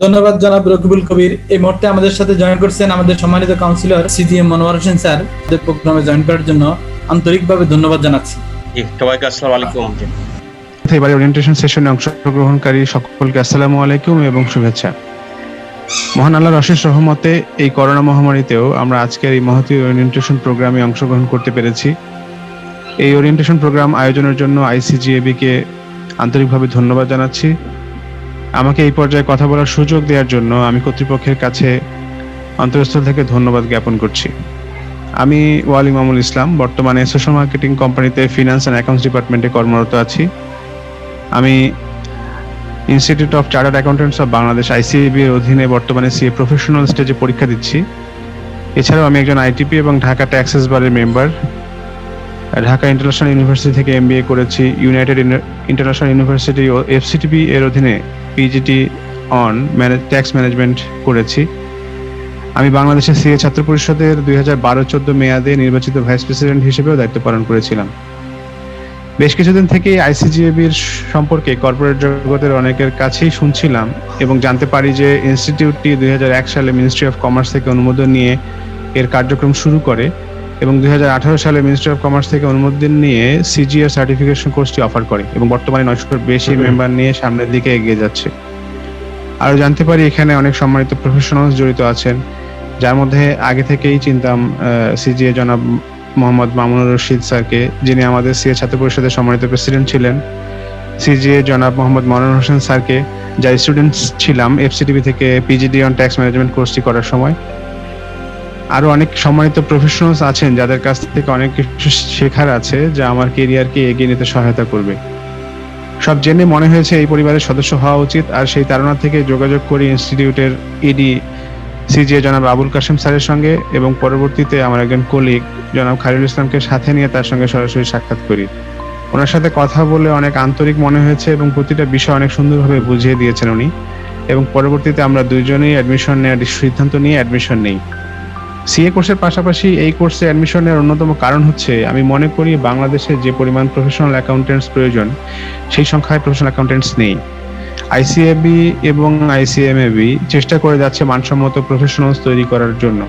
ধন্যবাদ জনাব রকিবুল কবির। এই মুহূর্তে আমাদের সাথে জয়েন করছেন আমাদের সম্মানিত councillor CGM Monowar Hossain sir. আমাদের প্রোগ্রামে জয়েন করার জন্য আন্তরিকভাবে ধন্যবাদ জানাচ্ছি। সবাইকে আসসালামু আলাইকুম। এবারে ওরিয়েন্টেশন সেশনে অংশগ্রহণকারী সকলকে আসসালামু আলাইকুম এবং শুভেচ্ছা। মহান আল্লাহর অশেষ রহমতে এই করোনা মহামারীতেও আমরা আজকের এই মহতী ওরিয়েন্টেশন প্রোগ্রামে অংশগ্রহণ করতে পেরেছি। এই ওরিয়েন্টেশন প্রোগ্রাম আয়োজনের জন্য আইসিজিএবি কে আন্তরিকভাবে ধন্যবাদ জানাচ্ছি। আমাকে এই পর্যায়ে কথা বলার সুযোগ দেওয়ার জন্য আমি কর্তৃপক্ষের কাছে অন্তরস্থল থেকে ধন্যবাদ জ্ঞাপন করছি। আমি ওয়ালি মামুল ইসলাম, বর্তমানে সোশ্যাল মার্কেটিং কোম্পানিতে ফিনান্স অ্যান্ড অ্যাকাউন্টস ডিপার্টমেন্টে কর্মরত আছি। আমি institute of chartered accountants of Bangladesh ICAB এর অধীনে বর্তমানে সিএ প্রফেশনাল স্টেজে পরীক্ষা দিচ্ছি। এছাড়াও আমি একজন আইটিপি এবং ঢাকা ট্যাক্সেস বারের মেম্বার। ঢাকা ইন্টারন্যাশনাল ইউনিভার্সিটি থেকে এমবিএ করেছি। ইউনাইটেড ইন্টারন্যাশনাল ইউনিভার্সিটি ও এফসিটিপি এর অধীনে পিজিটি অন ট্যাক্স ম্যানেজমেন্ট করেছি। আমি বাংলাদেশের সিএ ছাত্র পরিষদের 2012-14 মেয়াদে নির্বাচিত ভাইস প্রেসিডেন্ট হিসেবেও দায়িত্ব পালন করেছিলাম। বেশ কিছুদিন থেকে আইসিজিএবির সম্পর্কে কর্পোরেট জগতের অনেকের কাছেই শুনছিলাম এবং জানতে পারি যে ইনস্টিটিউটটি 2001 সালে মিনিস্ট্রি অফ কমার্স থেকে অনুমোদন নিয়ে এর কার্যক্রম শুরু করে এবং 2018 সালে মিনিস্ট্রি অফ কমার্স থেকে অনুমোদন নিয়ে সিজিএ সার্টিফিকেশন কোর্সটি অফার করে এবং বর্তমানে 900-এর বেশি মেম্বার নিয়ে সামনের দিকে এগিয়ে যাচ্ছে। আরও জানতে পারি এখানে অনেক সম্মানিত প্রফেশনালস জড়িত আছেন, যার মধ্যে আগে থেকেই চিনতাম সিজিএ জনাব মোহাম্মদ মামুনুর রশিদ স্যারকে, যিনি আমাদের সিএ ছাত্র পরিষদের সম্মানিত প্রেসিডেন্ট ছিলেন। সিজিএ জনাব মোহাম্মদ মনোয়ার হোসেন স্যারকে, যার স্টুডেন্ট ছিলাম এফসিটিভি থেকে পিজিডি অন ট্যাক্স ম্যানেজমেন্ট কোর্সটি করার সময়। আরো অনেক সম্মানিত প্রফেশনালস আছেন যাদের কাছ থেকে অনেক কিছু শেখার আছে, যা আমার কেরিয়ারকে এগিয়ে নিতে সহায়তা করবে। সব জেনে মনে হয়েছে এই পরিবারের সদস্য হওয়া উচিত, আর সেই তাড়না থেকে যোগাযোগ করি ইনস্টিটিউটের ইডি সিজিএ জনাব আবুল কাশেম স্যারের সঙ্গে এবং পরবর্তীতে আমার একজন কলিগ জনাব খায়রুল ইসলামকে সাথে নিয়ে তার সঙ্গে সরাসরি সাক্ষাৎ করি। ওনার সাথে কথা বলে অনেক আন্তরিক মনে হয়েছে এবং প্রতিটা বিষয় অনেক সুন্দরভাবে বুঝিয়ে দিয়েছেন উনি, এবং পরবর্তীতে আমরা দুইজনেই অ্যাডমিশন নেওয়ার সিদ্ধান্ত নিয়ে অ্যাডমিশন নেই। সিএ কোর্সের পাশাপাশি এই কোর্সে অ্যাডমিশন নেওয়ার অন্যতম কারণ হচ্ছে আমি মনে করি বাংলাদেশে যে পরিমাণ প্রফেশনাল অ্যাকাউন্টেন্টস প্রয়োজন সেই সংখ্যায় প্রফেশনাল অ্যাকাউন্টেন্টস নেই। আইসিএবি এবং আইসিএমএবি চেষ্টা করে যাচ্ছে মানসম্মত প্রফেশনালস তৈরি করার জন্য।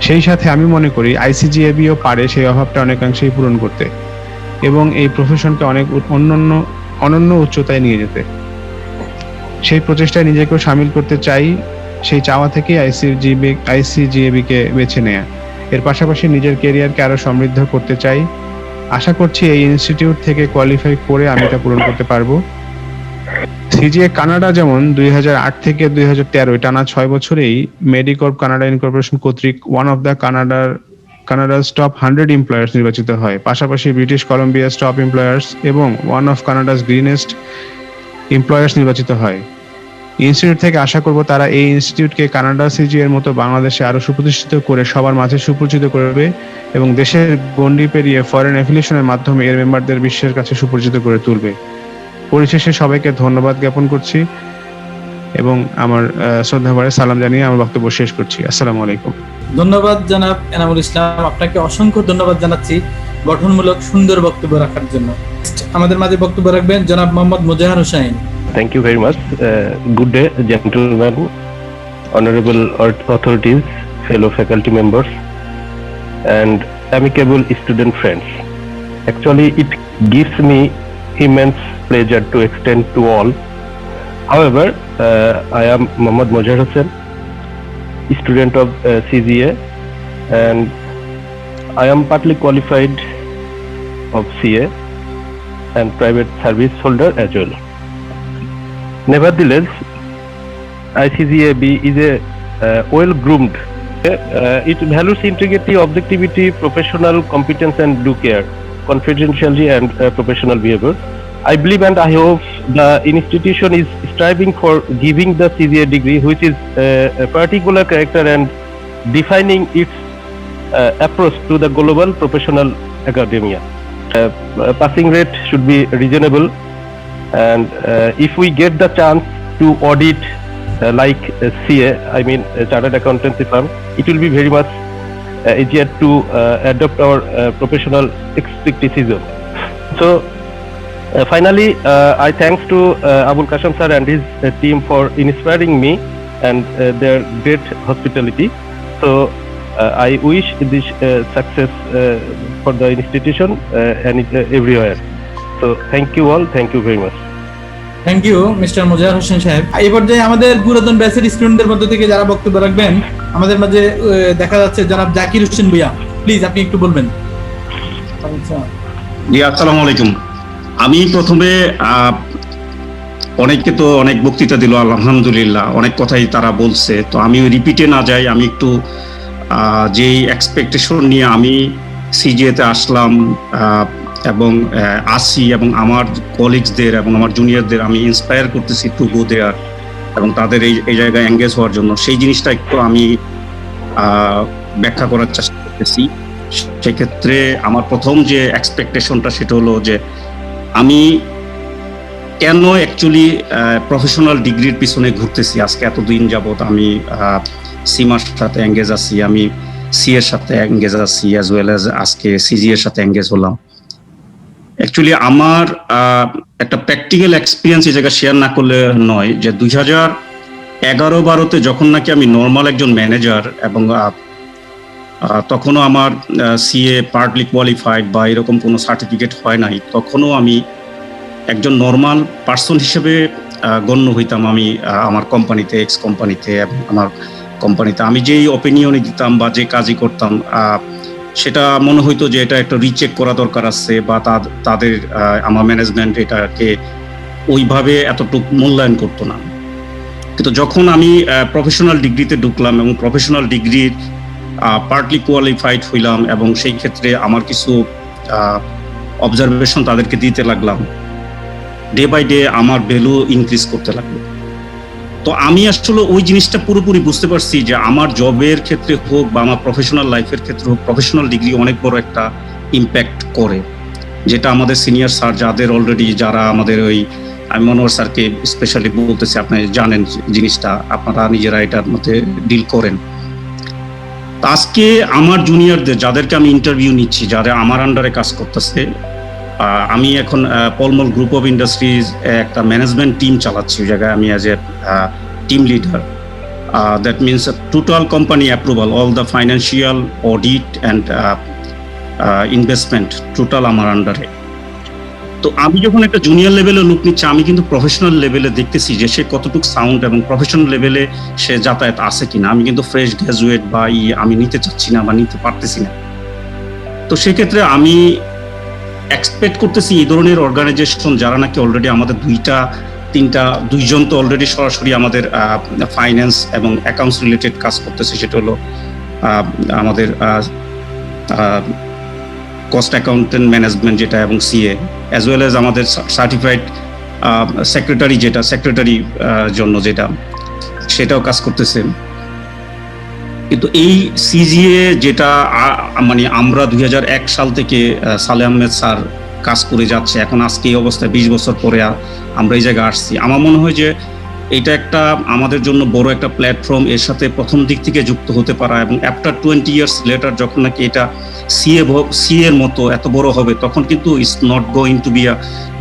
সেই সাথে আমি মনে করি আইসিজিএবিও পারে সেই অভাবটা অনেকাংশেই পূরণ করতে এবং এই প্রফেশনকে অনেক অনন্য উচ্চতায় নিয়ে যেতে। সেই প্রচেষ্টায় নিজেকেও সামিল করতে চাই। সেই চাওয়া থেকেই আইসিজিএবি কে বেছে নেয়া। এর পাশাপাশি নিজের ক্যারিয়ারকে আরো সমৃদ্ধ করতে চাই। আশা করছি এই ইনস্টিটিউট থেকে কোয়ালিফাই করে আমি তা পূরণ করতে পারবো। সিজিএ কানাডা যেমন 2008 থেকে 2013 টানা 6 বছরেই মেডিকর্প কানাডা ইনকর্পোরেশন কর্তৃক ওয়ান অফ দ্য কানাডার টপ 100 এমপ্লয়ার্স নির্বাচিত হয়। পাশাপাশি ব্রিটিশ কলম্বিয়ার টপ এমপ্লয়ার্স এবং ওয়ান অফ কানাডাস গ্রিনেস্ট এমপ্লয়ার্স নির্বাচিত হয়। ইনস্টিটিউট থেকে আশা করব তারা এই ইনস্টিটিউটকে কানাডা সিজি এর মতো বাংলাদেশে আরো সুপ্রতিষ্ঠিত করে সবার মাঝে সুপরিচিত করবে এবং দেশের গণ্ডি পেরিয়ে ফরেন অ্যাফিলিয়েশনের মাধ্যমে এর মেম্বারদের বিশ্বের কাছে সুপরিচিত করে তুলবে। পরিশেষে সবাইকে ধন্যবাদ জ্ঞাপন করছি এবং আমার শ্রদ্ধাভরে সালাম জানিয়ে আমার বক্তব্য শেষ করছি। আসসালামু আলাইকুম। ধন্যবাদ জনাব এনামুল ইসলাম, আপনাকে অসংখ্য ধন্যবাদ জানাচ্ছি গঠনমূলক সুন্দর বক্তব্য রাখার জন্য। আমাদের মাঝে বক্তব্য রাখবেন জনাব Mohammad Mozahar Hossain. Thank you very much. Good day, gentlemen, honorable authorities, fellow faculty members, and amicable student friends. Actually, it gives me immense pleasure to extend to all. However, I am Mohammad Mojahar Hossain, student of CGA, and I am partly qualified of CA and private service holder as well. Nevertheless, ICGAB is a well-groomed. It values integrity, objectivity, professional competence, and due care, confidentiality, and professional behavior. I believe and I hope the institution is striving for giving the CGA degree, which is a particular character and defining its approach to the global professional academia. Passing rate should be reasonable. And if we get the chance to audit like CA, I mean Chartered Accountancy firm, it will be very much easier to adopt our professional expertise. So finally, I thanks to Abul Kashem sir and his team for inspiring me and their great hospitality. So I wish this success for the institution and everywhere. So thank you all. Thank you very much. Thank you mister Mozahar Hossain সাহেব। এই পর্যায়ে আমাদের পুরাতন ব্যাচের স্টুডেন্টদের মধ্য থেকে যারা বক্তব্য রাখবেন আমাদের মাঝে দেখা যাচ্ছে জনাব জাকির হোসেন ভুইয়া, প্লিজ আপনি একটু বলবেন। জি, আসসালামু আলাইকুম। আমি প্রথমে অনেকে তো অনেক বক্তৃতা দিল, আলহামদুলিল্লাহ অনেক কথাই তারা বলছে, তো আমি রিপিটে না যাই, আমি একটু যেই এক্সপেকটেশন নিয়ে আমি সিজিএতে আসলাম এবং আসি এবং আমার কলিগসদের এবং আমার জুনিয়রদের আমি ইন্সপায়ার করতেছি টু গো দেয়ার এবং তাদের এই জায়গায় এঙ্গেজ হওয়ার জন্য, সেই জিনিসটা একটু আমি ব্যাখ্যা করার চেষ্টা করতেছি। সেক্ষেত্রে আমার প্রথম যে এক্সপেকটেশনটা সেটা হলো যে আমি কেন অ্যাকচুয়ালি প্রফেশনাল ডিগ্রির পিছনে ঘুরতেছি। আজকে এতদিন যাবত আমি সিমার সাথে এঙ্গেজ আছি, আমি সি এর সাথে এঙ্গেজ আছি, অ্যাজ ওয়েল অ্যাজ আজকে সিজি এর সাথে এঙ্গেজ হলাম। অ্যাকচুয়ালি আমার একটা প্র্যাকটিক্যাল এক্সপিরিয়েন্স এই জায়গায় শেয়ার না করলে নয়, যে 2011-12-তে যখন নাকি আমি নর্মাল একজন ম্যানেজার এবং তখনও আমার সিএ পার্টলি কোয়ালিফাইড বা এরকম কোনো সার্টিফিকেট হয় নাই, তখনও আমি একজন নর্মাল পার্সন হিসেবে গণ্য হইতাম। আমি আমার কোম্পানিতে, এক্স কোম্পানিতে, আমার কোম্পানিতে আমি যেই অপিনিয়নে দিতাম বা যে কাজই করতাম সেটা মনে হইতো যে এটা একটা রিচেক করা দরকার আছে, বা তাদের আমার ম্যানেজমেন্ট এটাকে ওইভাবে এতটুকু মূল্যায়ন করতো না। কিন্তু যখন আমি প্রফেশনাল ডিগ্রিতে ঢুকলাম এবং প্রফেশনাল ডিগ্রির পার্টলি কোয়ালিফাইড হইলাম এবং সেই ক্ষেত্রে আমার কিছু অবজারভেশন তাদেরকে দিতে লাগলাম, ডে বাই ডে আমার ভ্যালু ইনক্রিজ করতে লাগলো। তো আমি আসলে ওই জিনিসটা পুরোপুরি বুঝতে পারছি যে আমার জবের ক্ষেত্রে হোক বা আমার প্রফেশনাল লাইফের ক্ষেত্রে হোক, প্রফেশনাল ডিগ্রি অনেক বড় একটা ইম্প্যাক্ট করে, যেটা আমাদের সিনিয়র স্যার যাদের অলরেডি যারা আমাদের ওই, আমি মনোহর স্যারকে স্পেশালি বলতেছি, আপনি জানেন জিনিসটা, আপনারা নিজেরা এটার মধ্যে ডিল করেন। আজকে আমার জুনিয়রদের যাদেরকে আমি ইন্টারভিউ নিচ্ছি, যারা আমার আন্ডারে কাজ করতেছে, আমি এখন পলমল গ্রুপ অফ ইন্ডাস্ট্রিজ একটা ম্যানেজমেন্ট টিম চালাচ্ছি। ওই জায়গায় আমি as a team leader, that means total company approval, all the financial, audit and investment total আমার আন্ডারে। তো আমি যখন একটা জুনিয়র লেভেলে লুক নিচ্ছি, আমি কিন্তু প্রফেশনাল লেভেলে দেখতেছি যে সে কতটুকু সাউন্ড এবং প্রফেশনাল লেভেলে সে যাতায়াত আছে কিনা। আমি কিন্তু ফ্রেশ গ্রাজুয়েট বা আমি নিতে চাচ্ছি না বা নিতে পারতেছি না। তো সেক্ষেত্রে আমি এক্সপেক্ট করতেছি এই ধরনের অর্গানাইজেশন যারা নাকি অলরেডি আমাদের দুইজন তো অলরেডি সরাসরি আমাদের ফাইন্যান্স এবং অ্যাকাউন্টস রিলেটেড কাজ করতেছে, সেটা হলো আমাদের কস্ট অ্যাকাউন্টেন্ট ম্যানেজমেন্ট যেটা এবং সিএ, অ্যাজ ওয়েল অ্যাজ আমাদের সার্টিফাইড সেক্রেটারি যেটা সেক্রেটারি জন্য যেটা সেটাও কাজ করতেছে। কিন্তু এই সিজিএ যেটা মানে আমরা 2001 সাল থেকে সালেহ আহমেদ স্যার কাজ করে যাচ্ছে, এখন আজকে এই অবস্থায় 20 বছর পরে আমরা এই জায়গায় আসছি। আমার মনে হয় যে এটা একটা আমাদের জন্য বড় একটা প্ল্যাটফর্ম, এর সাথে প্রথম দিক থেকে যুক্ত হতে পারা, এবং আফটার 20 ইয়ার্স লেটার যখন নাকি এটা সিএ এর মতো এত বড় হবে, তখন কিন্তু it's not going to be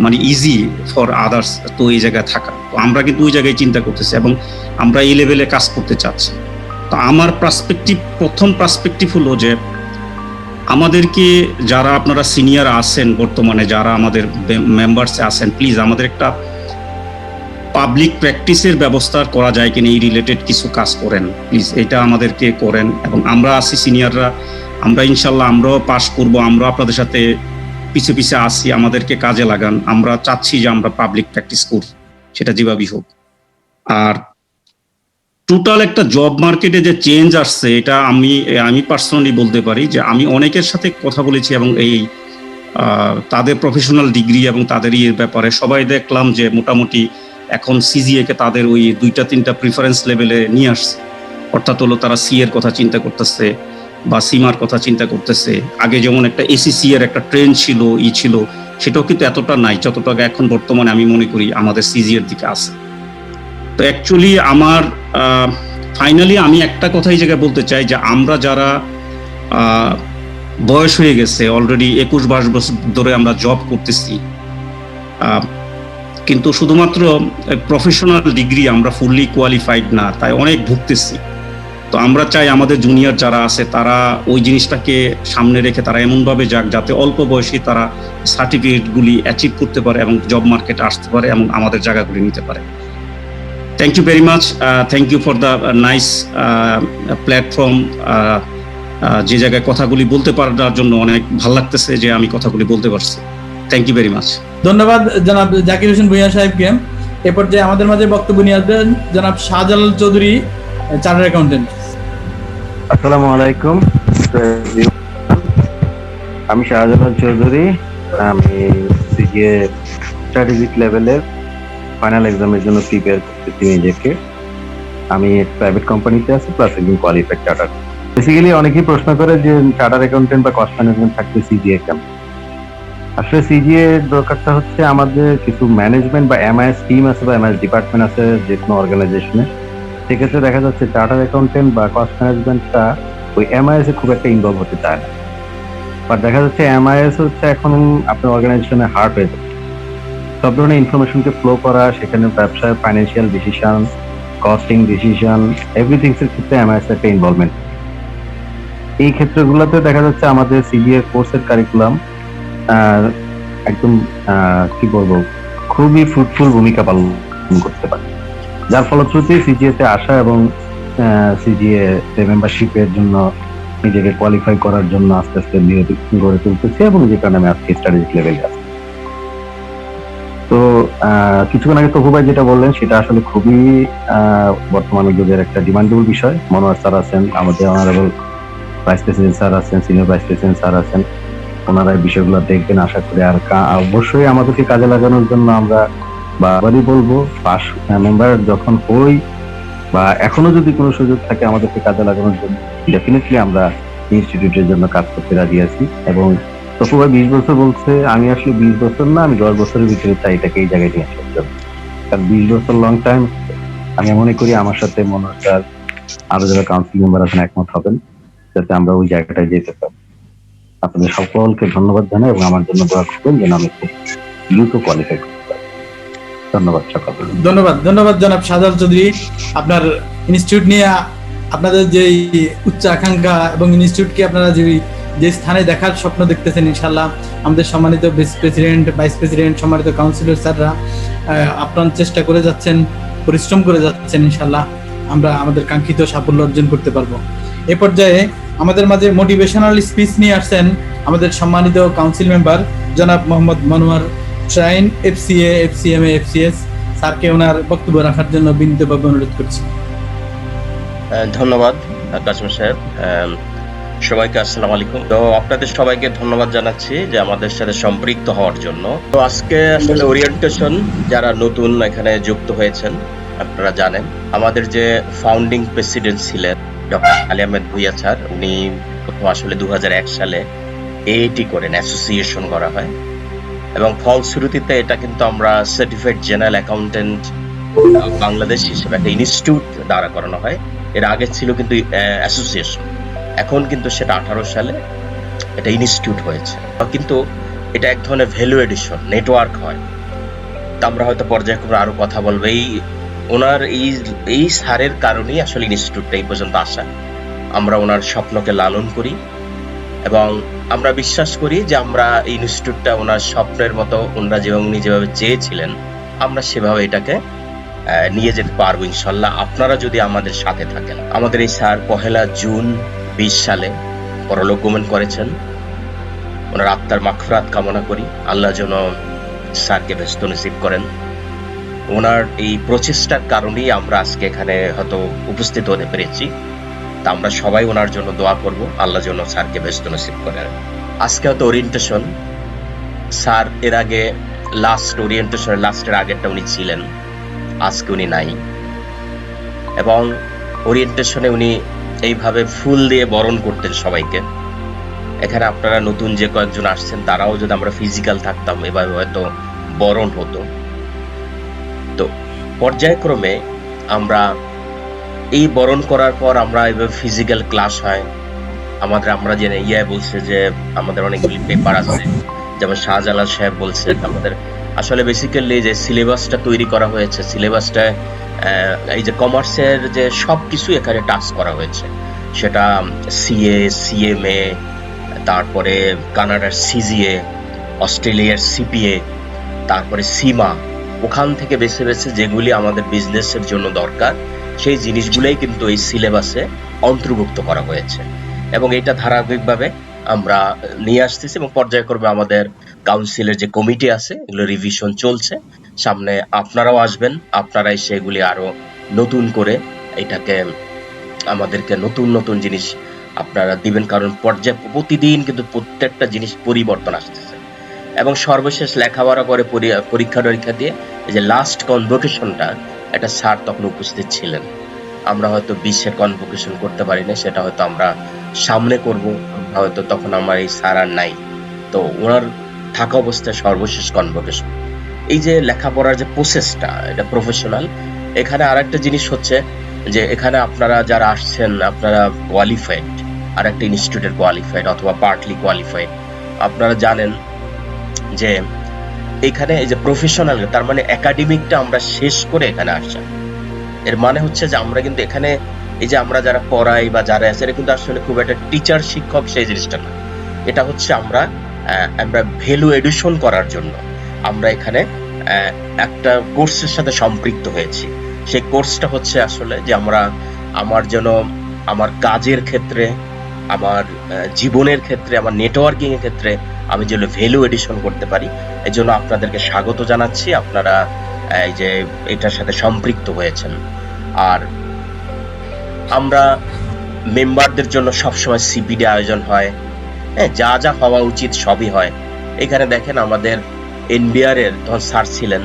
মানে ইজি ফর আদার্স তো এই জায়গায় থাকা। তো আমরা কিন্তু ওই জায়গায় চিন্তা করতেছি এবং আমরা এই লেভেলে কাজ করতে চাচ্ছি। তো আমার প্রথম পার্সপেক্টিভ হলো যে আমাদেরকে যারা আপনারা সিনিয়র আছেন বর্তমানে, যারা আমাদের মেম্বার্সে আছেন, প্লিজ আমাদের একটা পাবলিক প্র্যাকটিসের ব্যবস্থা করা যায় কিনা, এই রিলেটেড কিছু কাজ করেন প্লিজ, এটা আমাদেরকে করেন। এবং আমরা আছি সিনিয়ররা, আমরা ইনশাল্লাহ আমরাও পাস করব, আমরা আপনাদের সাথে পিছে পিছে আসি, আমাদেরকে কাজে লাগান। আমরা চাচ্ছি যে আমরা পাবলিক প্র্যাকটিস করি, সেটা যেভাবেই হোক। আর টোটাল একটা জব মার্কেটে যে চেঞ্জ আসছে, এটা আমি পার্সোনালি বলতে পারি যে আমি অনেকের সাথে কথা বলেছি এবং এই তাদের প্রফেশনাল ডিগ্রি এবং তাদের ইয়ের ব্যাপারে সবাই দেখলাম যে মোটামুটি এখন সিজিএ কে তাদের ওই 2-3টা প্রিফারেন্স লেভেলে নিয়ে আসছে। অর্থাৎ হলো তারা সি এর কথা চিন্তা করতেছে বা সিমার কথা চিন্তা করতেছে। আগে যেমন একটা এসিসি এর একটা ট্রেন্ড ছিল, ছিল, সেটাও কিন্তু এতটা নাই যতটা এখন বর্তমানে আমি মনে করি আমাদের সিজি এর দিকে আছে। তো অ্যাকচুয়ালি আমার ফাইনালি আমি একটা কথাই জায়গায় বলতে চাই যে আমরা যারা বয়স হয়ে গেছে অলরেডি 21-22 বছর ধরে আমরা জব করতেছি, কিন্তু শুধুমাত্র প্রফেশনাল ডিগ্রি আমরা ফুললি কোয়ালিফাইড না, তাই অনেক ভুগতেছি। তো আমরা চাই আমাদের জুনিয়র যারা আছে তারা ওই জিনিসটাকে সামনে রেখে তারা এমনভাবে যাক যাতে অল্প বয়সে তারা সার্টিফিকেটগুলি অ্যাচিভ করতে পারে এবং জব মার্কেটে আসতে পারে এবং আমাদের জায়গাগুলি নিতে পারে। Thank you very much, thank you for the nice platform. যে জায়গায় কথাগুলি বলতে পারার জন্য অনেক ভালো লাগতেছে যে আমি কথাগুলি বলতে পারছি। Thank you very much. ধন্যবাদ জনাব জাকির হোসেন ভূঁইয়া সাহেবকে। এ পর্যায়ে আমাদের মাঝে বক্তব্য নিয়ে আসবেন জনাব শাহজালাল চৌধুরী, চার্টার্ড অ্যাকাউন্টেন্ট। আসসালামু আলাইকুম। আমি শাহজালাল চৌধুরী। আমি সিজিএ স্ট্র্যাটেজিক লেভেলের ফাইনাল এক্সামের জন্য প্রিপেয়ার করতেছি নিজেকে। আমি প্রাইভেট কোম্পানিতে আছি, প্লাস একজন কোয়ালিফাইড চার্টার। বেসিক্যালি অনেকেই প্রশ্ন করে যে চার্টার অ্যাকাউন্টেন্ট বা কস্ট ম্যানেজমেন্ট থাকলে সিজিএ কেন? আসলে সিজিএ দরকারটা হচ্ছে আমাদের কিছু ম্যানেজমেন্ট বা এমআইএস টিম আছে বা এমআইএস ডিপার্টমেন্ট আছে যে কোনো অর্গানাইজেশনে। সেক্ষেত্রে দেখা যাচ্ছে চার্টার অ্যাকাউন্টেন্ট বা কস্ট ম্যানেজমেন্টটা ওই এমআইএস এ খুব একটা ইনভলভ হতে চায় না। বাট দেখা যাচ্ছে এমআইএস হচ্ছে এখন আপনার অর্গানাইজেশনে হার্ড হয়ে যাচ্ছে। সব ধরনের ইনফরমেশনকে ফ্লো করা, সেখানে ব্যবসায় financial decision, costing decision, everythings এর ক্ষেত্রে এমআইএস একটা ইনভলভমেন্ট। এই ক্ষেত্রগুলোতে দেখা যাচ্ছে আমাদের সিজিএ কোর্সের কারিকুলাম একদম কি বলবো খুবই ফ্রুটফুল ভূমিকা পালন করতে পারে, যার ফলশ্রুতি সিজিএ তে আসা এবং সিজিএ মেম্বারশিপের জন্য নিজেকে কোয়ালিফাই করার জন্য আস্তে আস্তে গড়ে তুলতেছে এবং যে কারণে আমি আজকে স্ট্র্যাটেজিক লেভেলে আছি। তো কিছুক্ষণ আগে তপু ভাই যেটা বললেন সেটা আসলে খুবই বর্তমান যুগের একটা ডিমান্ডেবল বিষয়। মনোয়ার স্যার আছেন, আমাদের অনারেবল ভাইস প্রেসিডেন্ট স্যার আছেন, সিনিয়র ভাইস প্রেসিডেন্ট স্যার আছেন, ওনারা এই বিষয়গুলো দেখবেন আশা করি। আর অবশ্যই আমাদেরকে কাজে লাগানোর জন্য আমরা বারবারই বলবো, পাস মেম্বার যখন হই বা এখনো যদি কোনো সুযোগ থাকে আমাদেরকে কাজে লাগানোর জন্য ডেফিনেটলি আমরা ইনস্টিটিউটের জন্য কাজ করতে রাজি আছি। এবং তপু ভাই 20 বছর বলছে, আমি আসলে 20 বছর না, আমি 10 বছরের ভিতরে চাই এটাকে এই জায়গায় নিয়ে আসার জন্য। কারণ 20 বছর লং টাইম। আমি মনে করি আমার সাথে মনোজ স্যার আরো যারা কাউন্সিল মেম্বার আছেন একমত হবেন যাতে আমরা ওই জায়গাটায় যেতে পারি। আপনাদের সকলকে ধন্যবাদ জানাই এবং আমার জন্য দোয়া করবেন যেন আমি খুব দ্রুত কোয়ালিফাই করতে পারি। ধন্যবাদ সকলকে। ধন্যবাদ জনাব শাহজালাল চৌধুরী। আপনার ইনস্টিটিউট নিয়ে আপনাদের যে উচ্চ আকাঙ্ক্ষা এবং ইনস্টিটিউটকে আপনারা যে স্থানে দেখার স্বপ্ন দেখতেছেন, ইনশাল্লাহ আমাদের সম্মানিত প্রেসিডেন্ট, ভাইস প্রেসিডেন্ট, সম্মানিত কাউন্সিলর স্যাররা আপনার চেষ্টা করে যাচ্ছেন, পরিশ্রম করে যাচ্ছেন। ইনশাল্লাহ আমরা আমাদের কাঙ্ক্ষিত সাফল্য অর্জন করতে পারবো। এ পর্যায়ে আমাদের মাঝে মোটিভেশনাল স্পিচ নিয়ে আসছেন আমাদের সম্মানিত কাউন্সিল মেম্বার জনাব Mohammad Monowar trying, FCA, FCMA, FCS স্যারকে ওনার বক্তব্য রাখার জন্য বিনীতভাবে অনুরোধ করছি। ধন্যবাদ কাসিম সাহেব। সবাইকে আসসালামু আলাইকুম। তো আপনাদের সবাইকে ধন্যবাদ জানাচ্ছি যে আমাদের সাথে সম্পৃক্ত হওয়ার জন্য। তো আজকে আসলে ওরিয়েন্টেশন যারা নতুন এখানে যুক্ত হয়েছেন, আপনারা জানেন আমাদের যে ফাউন্ডিং প্রেসিডেন্ট ছিলেন ডক্টর আলী আহমেদ ভূঁইয়া স্যার, উনি প্রথম আসলে 2001 সালে এএটি করেন, অ্যাসোসিয়েশন করা হয় এবং ফলশ্রুতিতে এটা কিন্তু আমরা সার্টিফাইড জেনারেল অ্যাকাউন্টেন্ট বাংলাদেশ হিসেবে একটা ইনস্টিটিউট দাঁড়া করানো হয়। এর আগে ছিল কিন্তু অ্যাসোসিয়েশন, এখন কিন্তু সেটা 18 সালে এটা ইনস্টিটিউট হয়েছে। কিন্তু এটা এক ধরনের ভ্যালু এডিশন নেটওয়ার্ক হয়। তা আমরা হয়তো পর্যায়ক্রমে আরো কথা বলবো। ওনার এই স্যারের কারণেই আসলে ইনস্টিটিউটটা এই পর্যন্ত আসা। আমরা ওনার স্বপ্নকে লালন করি এবং আমরা বিশ্বাস করি যে আমরা এই ইনস্টিটিউটটা ওনার স্বপ্নের মতো ওনারা যেভাবে চেয়েছিলেন আমরা সেভাবে এটাকে নিয়ে যেতে পারবো ইনশাল্লাহ, আপনারা যদি আমাদের সাথে থাকেন। আমাদের এই স্যার 1 জুন 20 সালে পরলোক গমন করেছেন। ওনার আত্মার মাগফিরাত কামনা করি, আল্লাহ যেন স্যারকে ব্যস্ত নসিব করেন। ওনার এই প্রচেষ্টার কারণেই আমরা আজকে এখানে হয়তো উপস্থিত হতে পেরেছি। তা আমরা সবাই ওনার জন্য দোয়া করব, আল্লাহ যেন স্যারকে ব্যস্ত নসিব করেন। আজকে হয়তো ওরিয়েন্টেশন, স্যার এর আগে লাস্টের আগেরটা উনি ছিলেন, আজকে উনি নাই এবং ওরিয়েন্টেশনে উনি এইভাবে ফুল দিয়ে বরণ করতেন সবাইকে। এখানে আপনারা নতুন যে কয়েকজন আসছেন তারাও যদি আমরা ফিজিক্যাল থাকতাম এভাবে হয়তো বরণ হতো। তো পর্যায়ক্রমে আমরা এই বরণ করার পর আমরা এভাবে ফিজিক্যাল ক্লাস হয় আমরা বলছে যে আমাদের অনেকগুলি পেপার আছে, যেমন শাহজালাল সাহেব বলছেন আমাদের আসলে বেসিক্যালি যে সিলেবাসটা তৈরি করা হয়েছে, সিলেবাসটা এই যে কমার্সের যে সব কিছু এখানে টাচ করা হয়েছে, সেটা সিএ, সিএমএ, তারপরে কানাডার সিজিএ, অস্ট্রেলিয়ার সিপিএ, তারপরে সীমা, ওখান থেকে বেছে বেছে যেগুলি আমাদের বিজনেসের জন্য দরকার সেই জিনিসগুলোই কিন্তু এই সিলেবাসে অন্তর্ভুক্ত করা হয়েছে। এবং এটা ধারাবাহিকভাবে আমরা নিয়ে আসতেছি এবং পর্যায়ক্রমে আমাদের কাউন্সিলের যে কমিটি আছে এগুলো রিভিশন চলছে। সামনে আপনারাও আসবেন, আপনারাই সেগুলি আরো নতুন করে এটাকে আমাদেরকে নতুন নতুন জিনিস আপনারা দিবেন, কারণ প্রতিদিন কিন্তু প্রত্যেকটা জিনিস পরিবর্তন আসতেছে। এবং সর্বশেষ লেখাপড়া করে পরীক্ষা টরীক্ষা দিয়ে এই যে লাস্ট কনভোকেশনটা, একটা স্যার তখন উপস্থিত ছিলেন। আমরা হয়তো 20-এর কনভোকেশন করতে পারি না, সেটা হয়তো আমরা সামনে করব, হয়তো তখন আমার এই স্যার আর নাই, তো ওনার থাকা অবস্থায় সর্বশেষ কনভোকেশন। এই যে লেখাপড়ার যে প্রসেসটা, এটা প্রফেশনাল। এখানে আরেকটা জিনিস হচ্ছে যে এখানে আপনারা যারা আসছেন আপনারা কোয়ালিফাইড, আর একটা ইনস্টিটিউটের কোয়ালিফাইড অথবা পার্টলি কোয়ালিফাইড। আপনারা জানেন যে এখানে এই যে প্রফেশনাল, তার মানে একাডেমিকটা আমরা শেষ করে এখানে আসা। এর মানে হচ্ছে যে আমরা কিন্তু এখানে এই যে আমরা যারা পড়াই বা যারা আছে, এটা কিন্তু আসলে খুব একটা টিচার শিক্ষক সেই জিনিসটা না। এটা হচ্ছে আমরা ভ্যালু এডিশন করার জন্য আমরা এখানে একটা কোর্সের সাথে সম্পৃক্ত হয়েছি। সেই কোর্সটা হচ্ছে আসলে যে আমার যেন আমার কাজের ক্ষেত্রে, আমার জীবনের ক্ষেত্রে, আমার নেটওয়ার্কিং এর ক্ষেত্রে আমি যেন ভ্যালু এডিশন করতে পারি। এই জন্য আপনাদেরকে স্বাগত জানাচ্ছি, আপনারা এই যে এটার সাথে সম্পৃক্ত হয়েছেন। আর আমরা মেম্বারদের জন্য সবসময় সিপিডি আয়োজন হয়, হ্যাঁ, যা যা হওয়া উচিত সবই হয়। এখানে দেখেন আমাদের এনবিআর এর তখন স্যার ছিলেন,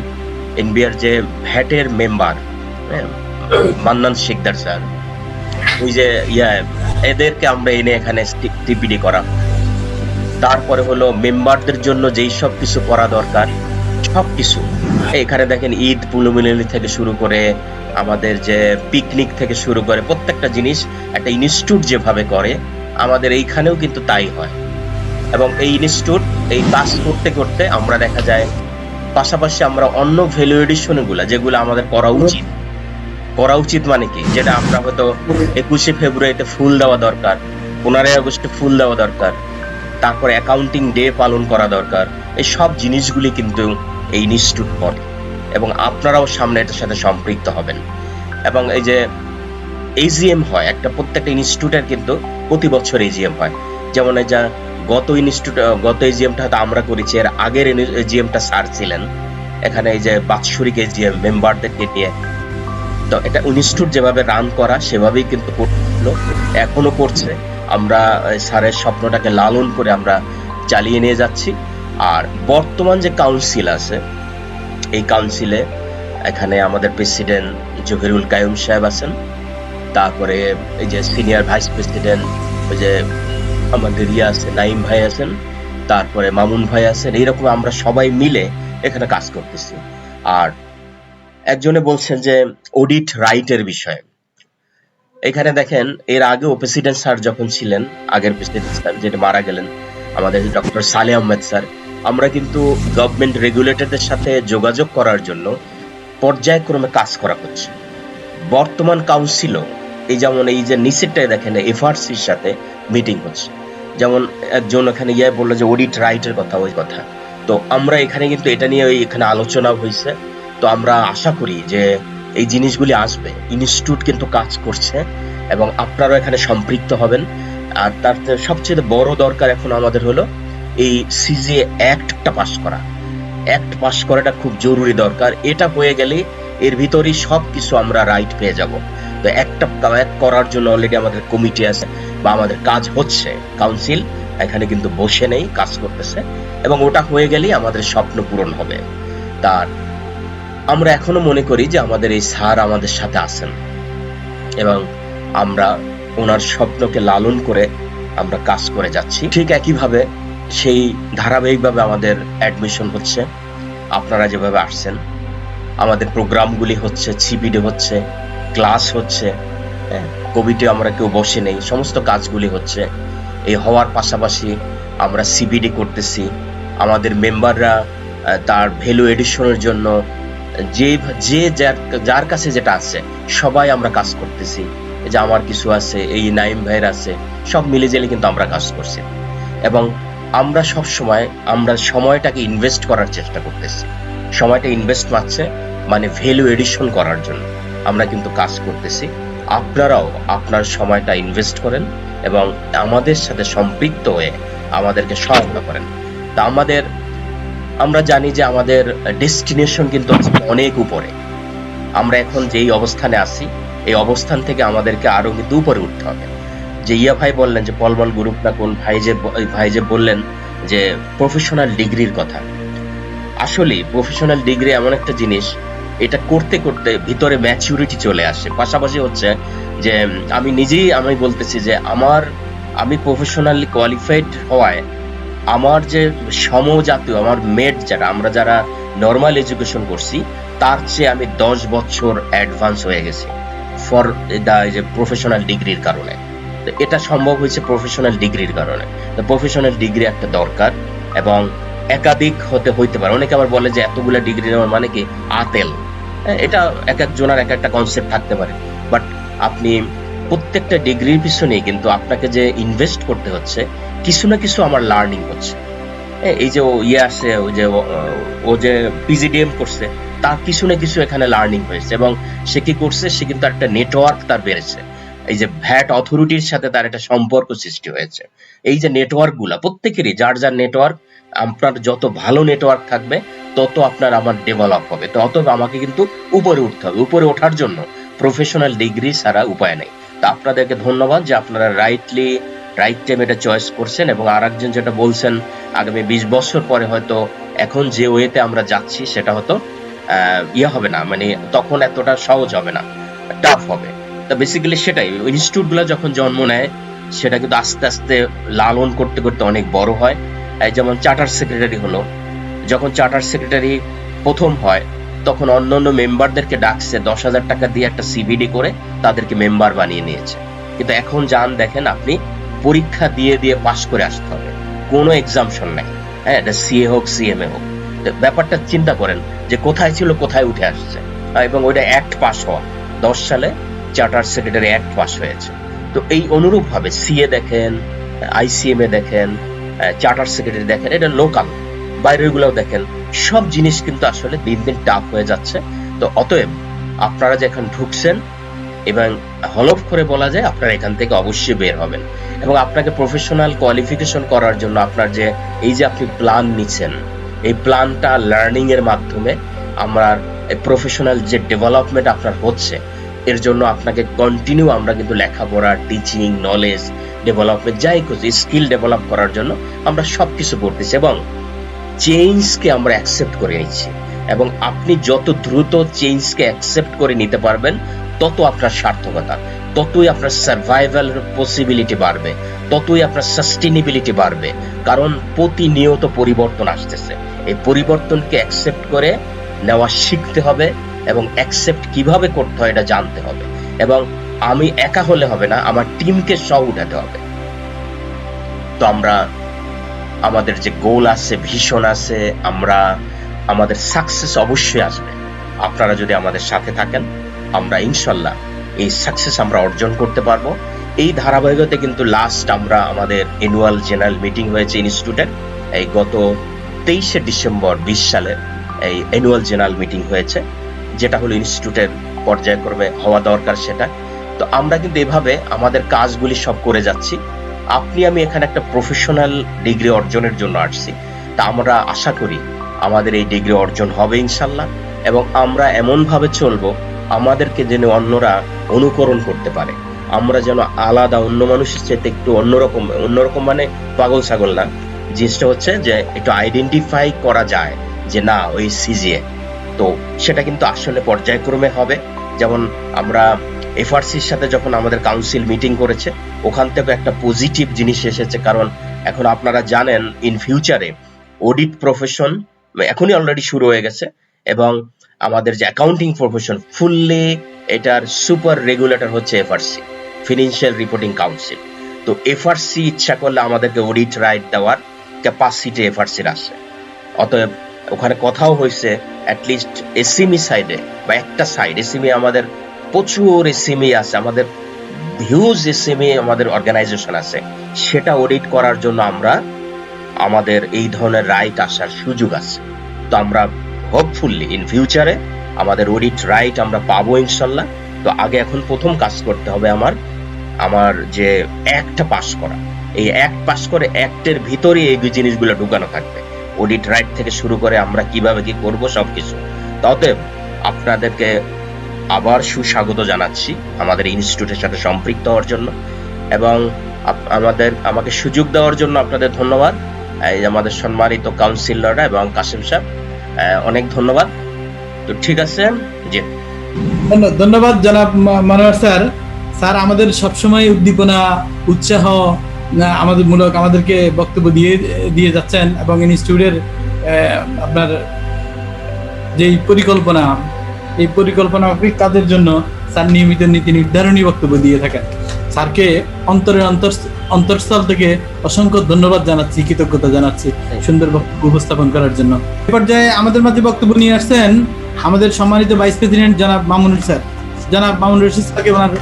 এনবিআর যে ভ্যাটের মেম্বার, হ্যাঁ, মান্নান শিকদার স্যার, ওই যে এদেরকে আমরা এনে এখানে টিপিডি করা। তারপরে হলো মেম্বারদের জন্য যেই সব কিছু করা দরকার সবকিছু এখানে দেখেন, ঈদ পুলমিলি থেকে শুরু করে আমাদের যে পিকনিক থেকে শুরু করে প্রত্যেকটা জিনিস একটা ইনস্টিটিউট যেভাবে করে আমাদের এইখানেও কিন্তু তাই হয়। এবং এই ইনস্টিটিউট এই কাজ করতে করতে আমরা দেখা যায় পাশাপাশি আমরা অন্য ভ্যালু এডিশন গুলা যেগুলো আমাদের করা উচিত মানে কি, যেটা আমরা হয়তো 21শে ফেব্রুয়ারিতে ফুল দেওয়া দরকার, 15ই আগস্টে ফুল দেওয়া দরকার, তারপর অ্যাকাউন্টিং ডে পালন করা দরকার, এই সব জিনিসগুলি কিন্তু এই ইনস্টিটিউট করে। এবং আপনারাও সামনে এটার সাথে সম্পৃক্ত হবেন। এবং এই যে এজিএম হয় একটা, প্রত্যেকটা ইনস্টিটিউটের কিন্তু প্রতি বছর এজিএম হয়। যেমন এই যে গত এজিএমটা হয়তো আমরা করেছি, এর আগের এজিএমটা স্যার ছিলেন এখানে, এই যে বাৎসরিক এজিএম মেম্বারদেরকে নিয়ে। তো এটা ইনস্টিটিউট যেভাবে রান করা সেভাবেই কিন্তু করছিল, এখনো করছে। আমরা স্যারের স্বপ্নটাকে লালন করে আমরা চালিয়ে নিয়ে যাচ্ছি। আর বর্তমান যে কাউন্সিল আছে, এই কাউন্সিলে এখানে আমাদের প্রেসিডেন্ট জহিরুল কায়ুম সাহেব আছেন, তারপরে এই যে সিনিয়র ভাইস প্রেসিডেন্ট ওই যে আমাদের আছে নাইম ভাই আছেন, তারপরে মামুন ভাই আছেন। এইরকম আমরা সবাই মিলে এখানে কাজ করতেছি। আর একজনে বলছেন যে অডিট রাইটের বিষয়ে, এখানে দেখেন এর আগে প্রেসিডেন্ট স্যার যখন ছিলেন, আগের প্রেসিডেন্ট স্যার যেটা মারা গেলেন, আমাদের ডক্টর সালে আহমেদ স্যার, আমরা কিন্তু গভর্নমেন্ট রেগুলেটরদের সাথে যোগাযোগ করার জন্য পর্যায়ক্রমে কাজ করা হচ্ছে। বর্তমান কাউন্সিলও এই যেমন এই যে নিচেরটায় দেখেন এফআরসির সাথে মিটিং হচ্ছে। যেমন একজন এখানে বললো যে অডিট রাইটের কথা, ওই কথা। তো আমরা এখানে কিন্তু এটা নিয়ে এখানে আলোচনা হয়েছে। তো আমরা আশা করি যে এই জিনিসগুলি আসবে। ইনস্টিটিউট কিন্তু কাজ করছে এবং আপনারাও এখানে সম্পৃক্ত হবেন। আর তার সবচেয়ে বড় দরকার এখন আমাদের হলো এই সিজিএ অ্যাক্টটা পাস করাটা খুব জরুরি দরকার। এটা হয়ে গেলে এর ভিতরেই সবকিছু আমরা রাইট পেয়ে যাব। তো একটা করার জন্য অলরেডি আমাদের কমিটি আছে বা আমাদের কাজ হচ্ছে, কাউন্সিল এখানে কিন্তু বসে নেই, কাজ করতেছে। এবং ওটা হয়ে গেলেই আমাদের স্বপ্ন পূরণ হবে। তার আমরা এখনো মনে করি যে আমাদের এই স্যার আমাদের সাথে আছেন এবং আমরা ওনার স্বপ্নকে লালন করে আমরা কাজ করে যাচ্ছি। ঠিক একইভাবে সেই ধারাবাহিকভাবে আমাদের অ্যাডমিশন হচ্ছে, আপনারা যেভাবে আসছেন, আমাদের প্রোগ্রামগুলি হচ্ছে, সিপিডি হচ্ছে, ক্লাস হচ্ছে, কোভিডে আমরা কেউ বসে নেই, সমস্ত কাজগুলি হচ্ছে। এই হওয়ার পাশাপাশি আমরা সিপিডি করতেছি, আমাদের মেম্বাররা তার ভ্যালু এডিশনের জন্য যে যে যার যার কাছে যেটা আছে সবাই আমরা কাজ করতেছি। এই যে আমার কিছু আছে, এই নাইম ভাইয়ের আছে, সব মিলে জেলে কিন্তু আমরা কাজ করছি এবং আমরা সব সময় আমরা সময়টাকে ইনভেস্ট করার চেষ্টা করতেছি। সময়টা ইনভেস্ট মারছে মানে ভ্যালু এডিশন করার জন্য আমরা কিন্তু কাজ করতেছি। আপনারাও আপনার সময়টা ইনভেস্ট করেন এবং আমাদের সাথে সম্পৃক্ত হয়ে আমাদেরকে সহায়তা করেন। তা আমরা জানি যে আমাদের ডেস্টিনেশন কিন্তু আজকে অনেক উপরে। আমরা এখন যেই অবস্থানে আছি এই অবস্থান থেকে আমাদেরকে আরো কিন্তু উপরে উঠতে হবে। যে ইয়া ভাই বললেন যে পলমল গ্রুপ না কোন ভাই যে বললেন যে প্রফেশনাল ডিগ্রির কথা, আসলে প্রফেশনাল ডিগ্রি এমন একটা জিনিস, এটা করতে করতে ভিতরে ম্যাচুরিটি চলে আসে। পাশাপাশি হচ্ছে যে আমি বলতেছি যে আমি প্রফেশনালি কোয়ালিফাইড হওয়ায় আমার যে সমজাতীয় আমার মেট আমরা যারা নর্মাল এডুকেশন করছি তার চেয়ে আমি 10 বছর অ্যাডভান্স হয়ে গেছি ফর যে প্রফেশনাল ডিগ্রির কারণে। তো এটা সম্ভব হয়েছে প্রফেশনাল ডিগ্রির কারণে। তো প্রফেশনাল ডিগ্রি একটা দরকার এবং একাধিক হইতে পারে। অনেকে আবার বলে যে এতগুলা ডিগ্রি নেওয়ার মানে কি আতেল। এটা এক একজনের এক একটা কনসেপ্ট থাকতে পারে, বাট আপনি প্রত্যেকটা ডিগ্রির পিছনেই কিন্তু আপনাকে যে ইনভেস্ট করতে হচ্ছে কিছু না কিছু আমার লার্নিং হচ্ছে। এই যে ও যে পিজিডিএম করছে তার কিছু না কিছু এখানে লার্নিং হয়েছে এবং সে কি করছে, সে কিন্তু একটা নেটওয়ার্ক তার বেড়েছে। এই যে ভ্যাট অথরিটির সাথে তার একটা সম্পর্ক সৃষ্টি হয়েছে। এই যে নেটওয়ার্ক গুলা প্রত্যেকেরই যার যার নেটওয়ার্ক, আপনার যত ভালো নেটওয়ার্ক থাকবে তত আপনার আমার ডেভেলপ হবে, তত আমাকে কিন্তু উপরে উঠতে হবে। উপরে ওঠার জন্য প্রফেশনাল ডিগ্রি ছাড়া উপায় নেই। তা আপনাদেরকে ধন্যবাদ যে আপনারা রাইট টাইম এটা চয়েস করছেন। এবং আরেকজন যেটা বলছেন আগামী 20 বছর পরে হয়তো এখন যে ওয়েতে আমরা যাচ্ছি সেটা হয়তো হবে না, মানে তখন এতটা সহজ হবে না, টাফ হবে। তা বেসিক্যালি সেটাই, ইনস্টিটিউট গুলো যখন জন্ম নেয় সেটা কিন্তু আস্তে আস্তে লালন করতে করতে অনেক বড় হয়। যেমন চার্টার সেক্রেটারি হলো, যখন চার্টার সেক্রেটারি প্রথম হয় তখন অন্যান্য মেম্বারদেরকে ডাকছে 10,000 টাকা দিয়ে একটা সিভিডি করে তাদেরকে মেম্বার বানিয়ে নিয়েছে। কিন্তু এখন দেখেন আপনি পরীক্ষা দিয়ে পাস করে আসতে হবে, কোনো এক্সামশন নাই। এটা সিএ হোক সিএমএ হোক, ব্যাপারটা চিন্তা করেন যে কোথায় ছিল কোথায় উঠে আসছে। এবং ওইটা অ্যাক্ট পাস হওয়া, 10 সালে চার্টার সেক্রেটারি অ্যাক্ট পাস হয়েছে। তো এই অনুরূপ ভাবে সিএ দেখেন, আইসিএমএ দেখেন, চার্টার সেক্রেটারি দেখেন, এটা লোকাল, বাইরের গুলাও দেখেন, সব জিনিস কিন্তু আসলে দিন দিন টাফ হয়ে যাচ্ছে। তো অতএব আপনারা যেখান ঢুকছেন এবং হলফ করে বলা যায় আপনারা এখান থেকে অবশ্যই বের হবেন। এবং আপনাকে প্রফেশনাল কোয়ালিফিকেশন করার জন্য আপনার যে এই যে আপনি প্ল্যান নিচ্ছেন, এই প্ল্যানটা লার্নিং এর মাধ্যমে আমরা প্রফেশনাল যে ডেভেলপমেন্ট আপনার হচ্ছে এর জন্য আপনাকে কন্টিনিউ আমরা কিন্তু লেখাপড়া, টিচিং, নলেজ ডেভেলপমেন্ট যাই কিছু স্কিল ডেভেলপ করার জন্য আমরা সবকিছু করতেছি এবং চেঞ্জকে আমরা অ্যাকসেপ্ট করে নিচ্ছি। এবং আপনি যত দ্রুত চেঞ্জকে অ্যাকসেপ্ট করে নিতে পারবেন তত আপনার সার্থকতা, ততই আপনার সার্ভাইভালের পসিবিলিটি বাড়বে, ততই আপনার সাস্টেনেবিলিটি বাড়বে। কারণ প্রতিনিয়ত পরিবর্তন আসতেছে, এই পরিবর্তনকে অ্যাকসেপ্ট করে নেওয়া শিখতে হবে এবং অ্যাকসেপ্ট কিভাবে করতে হয় এটা জানতে হবে। এবং আমি একা হলে হবে না, আমার টিমকে সহ উঠাতে হবে। তো আমরা আমাদের যে গোল আছে, ভিশন আছে, আমাদের সাকসেস অবশ্যই আসবে আপনারা যদি আমাদের সাথে থাকেন। আমরা ইনশাল্লাহ এই সাকসেস আমরা অর্জন করতে পারবো। এই ধারাবাহিকতায় কিন্তু লাস্ট আমাদের অ্যানুয়াল জেনারেল মিটিং হয়েছে ইনস্টিটিউটের, এই গত 23শে ডিসেম্বর 20 সালে এই অ্যানুয়াল জেনারেল মিটিং হয়েছে, যেটা হলো ইনস্টিটিউটের পর্যায়ক্রমে হওয়া দরকার সেটা। তো আমরা কিন্তু এভাবে আমাদের কাজগুলি সব করে যাচ্ছি। আমি এখানে একটা প্রফেশনাল ডিগ্রি অর্জনের জন্য আসছি। তা আমরা আশা করি আমাদের এই ডিগ্রি অর্জন হবে ইনশাল্লাহ, এবং আমরা এমন ভাবে চলবো আমাদেরকে যেন অন্যরা অনুকরণ করতে পারে। আমরা যেন আলাদা, অন্য মানুষের চাইতে একটু অন্যরকম মানে পাগল ছাগল না, জিনিসটা হচ্ছে যে একটু আইডেন্টিফাই করা যায় যে না ওই সিজিএ। তো সেটা কিন্তু আসলে পর্যায়ক্রমে হবে। যেমন আমরা এফআরসির সাথে যখন আমাদের কাউন্সিল মিটিং করেছে ওখান থেকে একটা পজিটিভ জিনিস এসেছে, কারণ এখন আপনারা জানেন ইন ফিউচারে অডিট প্রফেশন এখনই অলরেডি শুরু হয়ে গেছে এবং আমাদের যে অ্যাকাউন্টিং প্রফেশন ফুললি এটার সুপার রেগুলেটর হচ্ছে এফআরসি, ফিনান্সিয়াল রিপোর্টিং কাউন্সিল। তো এফআরসি ইচ্ছা করলে আমাদেরকে অডিট রাইট দেওয়ার ক্যাপাসিটি এফআরসির আসে। অতএব ওখানে কথাও হয়েছে অ্যাটলিস্ট এসএমই সাইডে বা একটা সাইড এসএমই আমাদের প্রচুর এসএমই আছে, আমাদের হিউজ এসএমই আমাদের অর্গানাইজেশন আছে, সেটা অডিট করার জন্য আমাদের এই ধরনের রাইট আসার সুযোগ আছে। তো আমরা হোপফুলি ইন ফিউচারে আমাদের অডিট রাইট আমরা পাবো ইনশাল্লাহ। তো আগে এখন প্রথম কাজ করতে হবে আমার যে অ্যাক্ট পাস করা, এই অ্যাক্ট পাস করে অ্যাক্টের ভিতরে এই জিনিসগুলো ঢুকানো থাকবে, অডিট রাইট থেকে শুরু করে আমরা কিভাবে কি করব সবকিছু। অতএব আপনাদেরকে আবার সুস্বাগত জানাচ্ছি আমাদের ইনস্টিটিউটের সাথে সম্পৃক্ত হওয়ার জন্য, এবং আমাকে সুযোগ দেওয়ার জন্য আপনাদের ধন্যবাদ। এই আমাদের সম্মানিত কাউন্সিলররা এবং কাসিম সাহেব, অনেক ধন্যবাদ। তো ঠিক আছে, জি ধন্যবাদ জনাব মনোয়ার স্যার। স্যার আমাদের সবসময় উদ্দীপনা, উৎসাহ আমাদেরকে বক্তব্য দিয়ে যাচ্ছেন, এবং ইনস্টিটিউটের আপনার যেই পরিকল্পনা, এই পরিকল্পনা কাজের জন্য স্যার নিয়মিত নীতি নির্ধারণী বক্তব্য দিয়ে থাকেন। স্যারকে অন্তরস্থল থেকে অসংখ্য ধন্যবাদ জানাচ্ছি, কৃতজ্ঞতা জানাচ্ছি সুন্দর বক্তব্য উপস্থাপন করার জন্য। এ পর্যায়ে আমাদের মাঝে বক্তব্য নিয়ে আসছেন আমাদের সম্মানিত ভাইস প্রেসিডেন্ট জনাব মামুনুল স্যার। জনাব মামুনুল রশিদ স্যারকে ওনার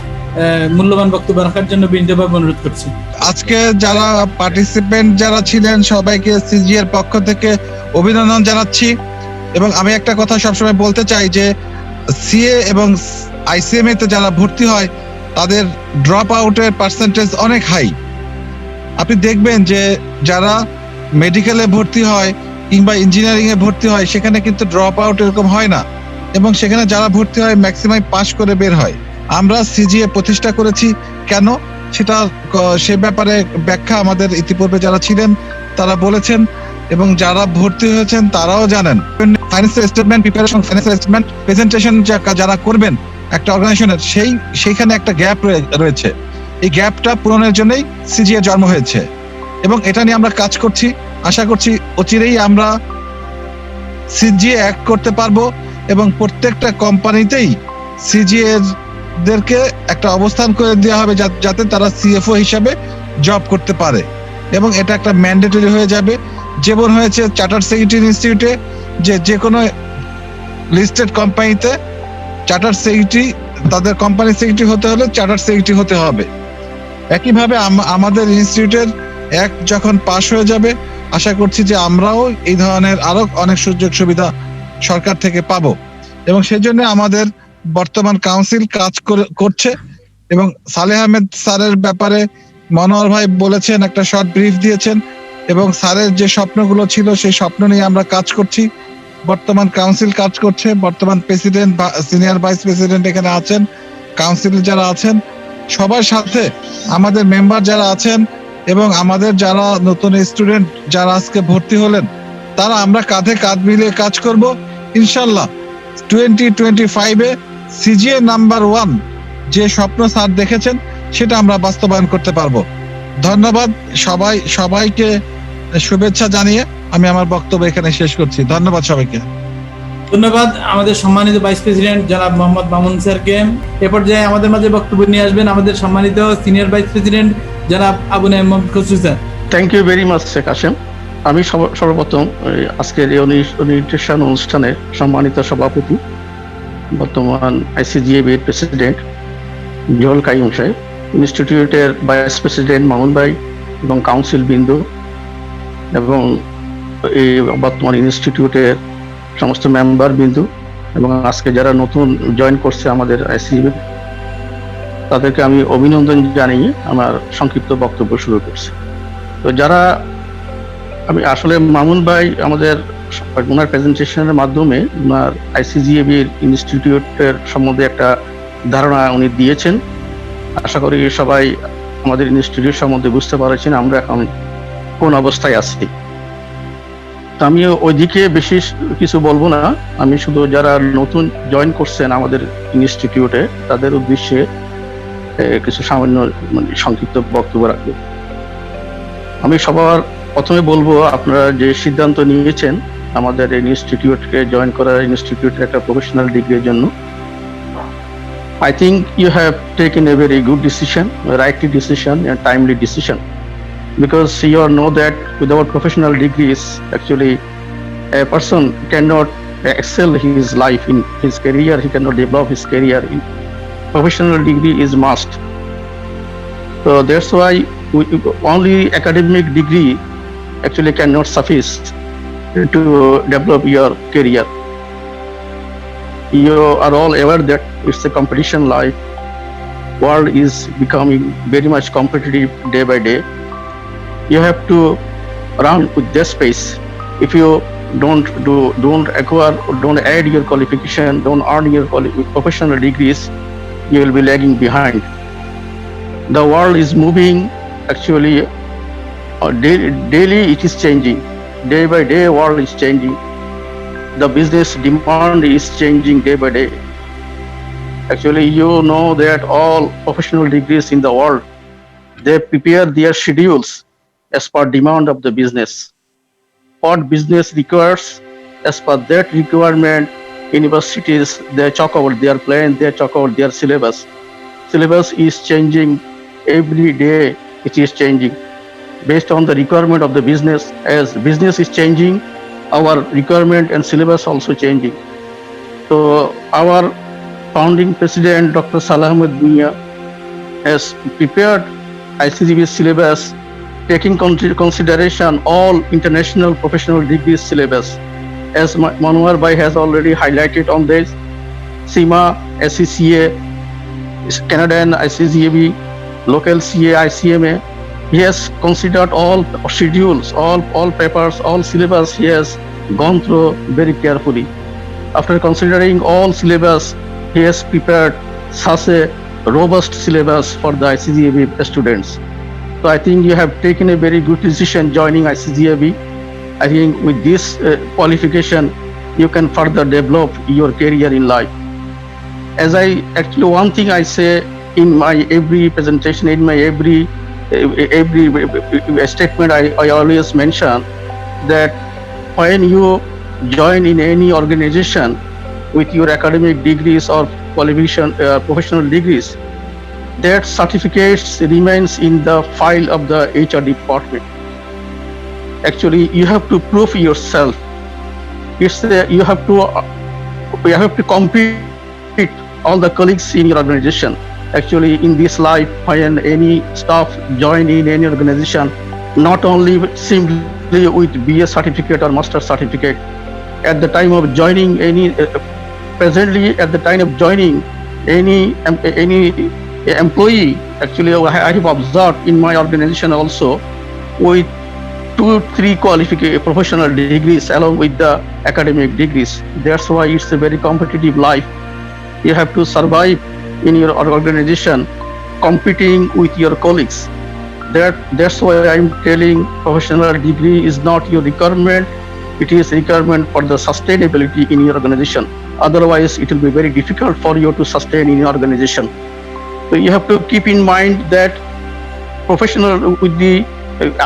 মূল্যবান বক্তব্য রাখার জন্য বিনীতভাবে অনুরোধ করছি। আজকে যারা পার্টিসিপেন্ট যারা ছিলেন সবাইকে সিজি এর পক্ষ থেকে অভিনন্দন জানাচ্ছি। এবং আমি একটা কথা সবসময় বলতে চাই যে সিএ এবং আইসিএমএ তে যারা ভর্তি হয় তাদের ড্রপ আউটের পার্সেন্টেজ অনেক হাই। আপনি দেখবেন যে যারা মেডিকেলে ভর্তি হয় কিংবা ইঞ্জিনিয়ারিং এ ভর্তি হয় সেখানে কিন্তু ড্রপ আউট এরকম হয় না, এবং সেখানে যারা ভর্তি হয় ম্যাক্সিমাম পাস করে বের হয়। আমরা সিজিএ প্রতিষ্ঠা করেছি কেন, সেটা সে ব্যাপারে ব্যাখ্যা আমাদের ইতিপূর্বে যারা ছিলেন তারা বলেছেন, এবং যারা ভর্তি হয়েছেন তারাও জানেন। Financial statement preparation, financial statement presentation যারা করবেন একটা অর্গানাইজেশনের, সেইখানে একটা গ্যাপ রয়েছে। এই গ্যাপটা পূরণের জন্যই সিজিএ জন্ম হয়েছে, এবং এটা নিয়ে আমরা কাজ করছি। আশা করছি অচিরেই আমরা সিজিএ অ্যাক্ট করতে পারবো, এবং প্রত্যেকটা কোম্পানিতেই সিজিএ দেরকে একটা অবস্থান করে দেওয়া হবে যাতে তারা সিএফও হিসাবে জব করতে পারে, এবং এটা একটা ম্যান্ডেটরি হয়ে যাবে। যেমন হয়েছে চার্টার্ড সেক্রেটারি ইনস্টিটিউটে, যে কোনো লিস্টেড কোম্পানিতে চার্টার্ড সেক্রেটারি, তাদের কোম্পানি সেক্রেটারি হতে হলে চার্টার্ড সেক্রেটারি হতে হবে। একইভাবে আমাদের ইনস্টিটিউটের অ্যাক্ট যখন পাশ হয়ে যাবে, আশা করছি যে আমরাও এই ধরনের আরো অনেক সুযোগ সুবিধা সরকার থেকে পাবো, এবং সেজন্য আমাদের বর্তমান কাউন্সিল কাজ করছে। এবং সালেহ আহমেদ স্যারের ব্যাপারে মনোহর ভাই বলেছেন, একটা শর্ট ব্রিফ দিয়েছেন, এবং স্যারের যে স্বপ্নগুলো ছিল সেই স্বপ্ন নিয়ে আমরা কাজ করছি। বর্তমান কাউন্সিল কাজ করছে, বর্তমান প্রেসিডেন্ট বা সিনিয়র ভাইস প্রেসিডেন্ট এখানে আছেন, কাউন্সিলে যারা আছেন সবার সাথে আমাদের মেম্বার যারা আছেন এবং আমাদের যারা নতুন স্টুডেন্ট যারা আজকে ভর্তি হলেন, তারা আমরা কাঁধে কাঁধ মিলিয়ে কাজ করব ইনশাল্লাহ। 2025-এ সিজিএ নাম্বার 1 যে স্বপ্ন স্যার দেখেছেন সেটা আমরা বাস্তবায়ন করতে পারবো। ধন্যবাদ সবাইকে শুভেচ্ছা জানিয়ে আমি আমার বক্তব্য এখানে শেষ করছি। ধন্যবাদ সবাইকে। ধন্যবাদ আমাদের সম্মানিত ভাইস প্রেসিডেন্ট জনাব মোহাম্মদ মামুন স্যারকে। এ পর্যায়ে আমাদের মাঝে বক্তব্য নিয়ে আসবেন আমাদের সম্মানিত সিনিয়র ভাইস প্রেসিডেন্ট জনাব Abu Naim Mohammad Khasru sir. Thank you very much Sheikh Hashem. আমি সর্বপ্রথম আজকের এই অনির্দেশন অনুষ্ঠানের সম্মানিত সভাপতি, বর্তমান আইসিজিএবি এর প্রেসিডেন্ট জহুল কাইয়ুম সাহেব, ইনস্টিটিউটের ভাইস প্রেসিডেন্ট মামুন ভাই এবং কাউন্সিল বিন্দু, এবং এই বর্তমান ইনস্টিটিউটের সমস্ত মেম্বার বিন্দু, এবং আজকে যারা নতুন জয়েন করছে আমাদের আইসিজিএবি, তাদেরকে আমি অভিনন্দন জানিয়ে আমার সংক্ষিপ্ত বক্তব্য শুরু করছি। তো আমি আসলে মামুন ভাই আমাদের ওনার প্রেজেন্টেশনের মাধ্যমে ওনার আইসিজিএবির ইনস্টিটিউটের সম্বন্ধে একটা ধারণা উনি দিয়েছেন। আশা করি সবাই আমাদের ইনস্টিটিউট সম্বন্ধে বুঝতে পারছেন আমরা এখন কোন অবস্থায় আছি। আমি ওইদিকে বেশি কিছু বলবো না, আমি শুধু যারা নতুন জয়েন করছেন আমাদের ইনস্টিটিউটে তাদের উদ্দেশ্যে কিছু সামান্য সংক্ষিপ্ত বক্তব্য রাখবো। আমি সবার প্রথমে বলবো, আপনারা যে সিদ্ধান্ত নিয়েছেন আমাদের ইনস্টিটিউটকে জয়েন করার, ইনস্টিটিউটের একটা প্রফেশনাল ডিগ্রির জন্য, I think you have taken a very good decision, a rightly decision and timely decision, because you all know that without professional degrees, actually a person cannot excel his life in his career, he cannot develop his career. Professional degree is must. So that's why only academic degree actually cannot suffice to develop your career. You are all aware that it's a competition life. World is becoming very much competitive day by day. You have to run with this pace. If you don't acquire, don't add your qualification, don't earn your professional degrees, you will be lagging behind. The world is moving actually daily it is changing. Day by day world is changing. The business demand is changing day by day. Actually, you know that all professional degrees in the world, they prepare their schedules as per demand of the business. What business requires, as per that requirement, universities, they chalk out their plan, they chalk out their syllabus. Syllabus is changing every day, it is changing. Based on the requirement of the business, as business is changing, our requirement and syllabus also changing. So our founding president, Dr. Salah Ahmed Bunia, has prepared ICGB syllabus taking consideration all international professional degrees syllabus. As Manwar Bhai has already highlighted on this, CIMA, SCCA, Canadian ICGB, local CA, ICMA, he has considered all schedules, all papers, all syllabus he has gone through very carefully. After considering all syllabus, he has prepared such a robust syllabus for the ICGAB students. So I think you have taken a very good decision joining ICGAB. I think with this qualification, you can further develop your career in life. As actually one thing I say in my every presentation, in my every statement, I always mention that when you join in any organization with your academic degrees or qualification, professional degrees, that certificates remains in the file of the HR department. Actually, you have to prove yourself. You have to compete with all the colleagues in your organization. Actually, in this life, when any staff join in any organization, not only simply with BA certificate or master certificate, at the time of joining presently at the time of joining any employee, actually I have observed in my organization also with 2-3 professional degrees along with the academic degrees. That's why it's a very competitive life. You have to survive in your organization competing with your colleagues. That's why I'm telling professional degree is not your requirement, it is requirement for the sustainability in your organization. Otherwise, it will be very difficult for you to sustain in your organization. So you have to keep in mind that professional with the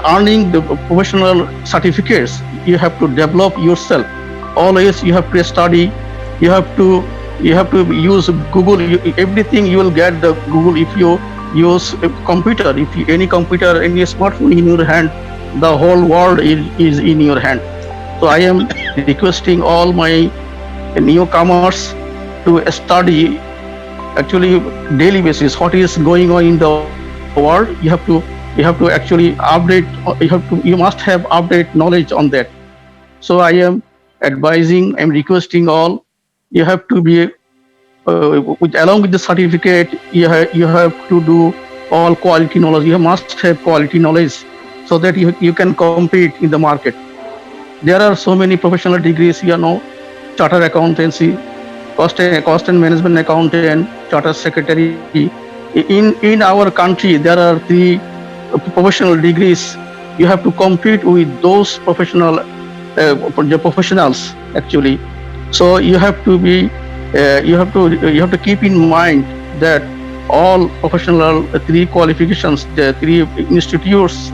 earning the professional certificates, you have to develop yourself. Always you have to study. You have to use Google. Everything you will get the Google if you use a computer. If any computer, any smartphone in your hand, the whole world is in your hand. So I am requesting all my newcomers to study actually daily basis what is going on in the world. You have to actually update. You must have update knowledge on that. So I am advising, I'm requesting all. You have to be along with the certificate. You have to do all quality knowledge. You must have quality knowledge so that you can compete in the market. There are so many professional degrees, chartered accountancy, cost and management accountant, chartered secretary. In our country, there are 3 professional degrees. You have to compete with those professionals actually. So you have to be, you have to keep in mind that all professional 3 qualifications, the 3 institutes,